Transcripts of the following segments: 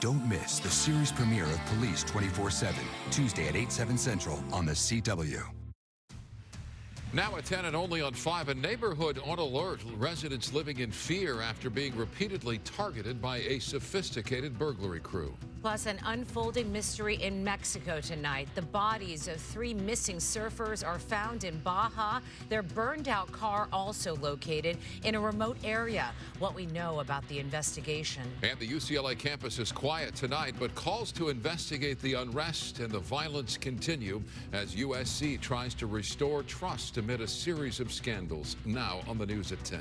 Don't miss the series premiere of Police 24/7, Tuesday at 8, 7 Central on the CW. Now at 10 and only on 5, a neighborhood on alert. Residents living in fear after being repeatedly targeted by a sophisticated burglary crew. Plus, an unfolding mystery in Mexico tonight. The bodies of 3 missing surfers are found in Baja. Their burned-out car also located in a remote area. What we know about the investigation. And the UCLA campus is quiet tonight, but calls to investigate the unrest and the violence continue as USC tries to restore trust amid a series of scandals. Now on the news at 10.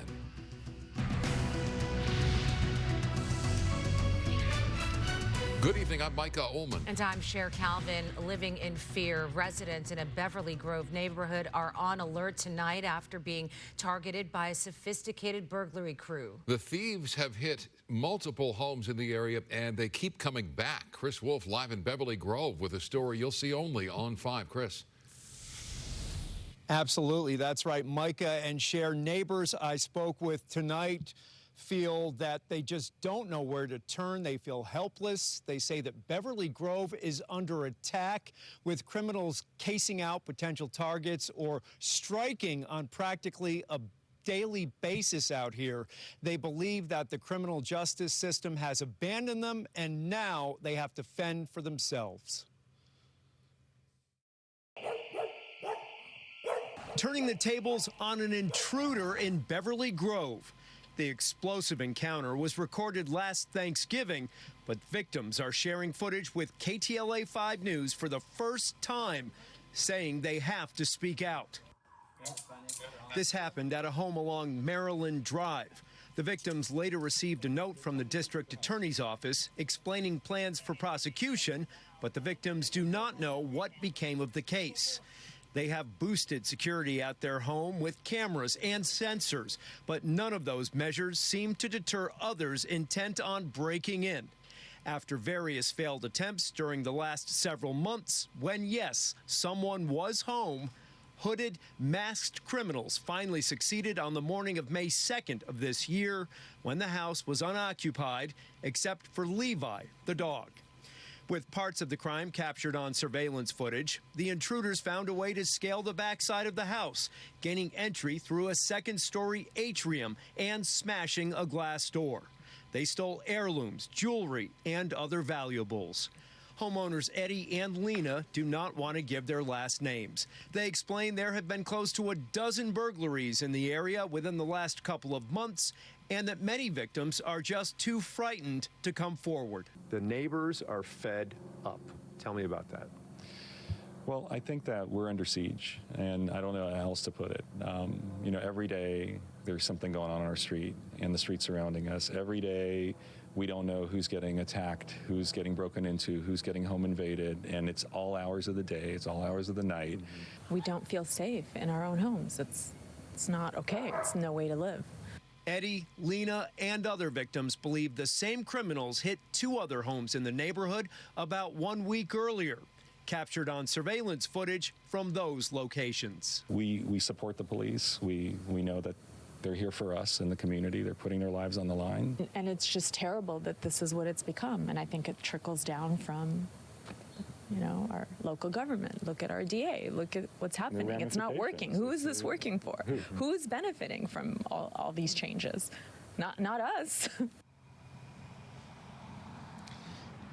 Good evening, I'm Micah Ullman. And I'm Cher Calvin. Living in fear, residents in a Beverly Grove neighborhood are on alert tonight after being targeted by a sophisticated burglary crew. The thieves have hit multiple homes in the area, and they keep coming back. Chris Wolf live in Beverly Grove with a story you'll see only on 5. Chris. Absolutely, that's right. Micah and Cher, neighbors I spoke with tonight feel that they just don't know where to turn. They feel helpless. They say that Beverly Grove is under attack, with criminals casing out potential targets or striking on practically a daily basis out here. They believe that the criminal justice system has abandoned them, and now they have to fend for themselves. Turning the tables on an intruder in Beverly Grove. The explosive encounter was recorded last Thanksgiving, but victims are sharing footage with KTLA 5 News for the first time, saying they have to speak out. This happened at a home along Maryland Drive. The victims later received a note from the district attorney's office explaining plans for prosecution, but the victims do not know what became of the case. They have boosted security at their home with cameras and sensors, but none of those measures seem to deter others intent on breaking in. After various failed attempts during the last several months, when, yes, someone was home, hooded, masked criminals finally succeeded on the morning of May 2nd of this year, when the house was unoccupied, except for Levi, the dog. With parts of the crime captured on surveillance footage, the intruders found a way to scale the backside of the house, gaining entry through a second-story atrium and smashing a glass door. They stole heirlooms, jewelry, and other valuables. Homeowners Eddie and Lena do not want to give their last names. They explain there have been close to a dozen burglaries in the area within the last couple of months, and that many victims are just too frightened to come forward. The neighbors are fed up. Tell me about that. Well, I think that we're under siege, and I don't know how else to put it. Every day there's something going on our street and the street surrounding us. Every day we don't know who's getting attacked, who's getting broken into, who's getting home invaded, and it's all hours of the day, it's all hours of the night. We don't feel safe in our own homes. It's not okay. It's no way to live. Eddie, Lena, and other victims believe the same criminals hit 2 other homes in the neighborhood about 1 week earlier, captured on surveillance footage from those locations. We support the police. We know that they're here for us in the community. They're putting their lives on the line. And it's just terrible that this is what it's become. And I think it trickles down from, our local government. Look at our DA. Look at what's happening. It's not working. Who is this working for? Who's benefiting from all these changes? Not us.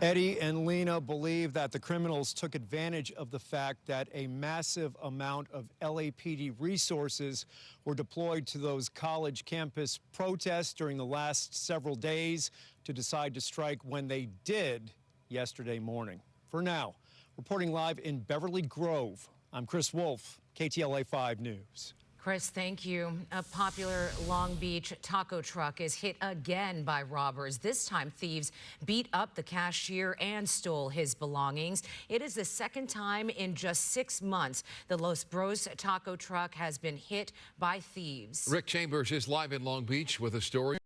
Eddie and Lena believe that the criminals took advantage of the fact that a massive amount of LAPD resources were deployed to those college campus protests during the last several days to decide to strike when they did yesterday morning. For now, reporting live in Beverly Grove, I'm Chris Wolf, KTLA 5 News. Chris, thank you. A popular Long Beach taco truck is hit again by robbers. This time, thieves beat up the cashier and stole his belongings. It is the second time in just 6 months the Los Bros taco truck has been hit by thieves. Rick Chambers is live in Long Beach with a story.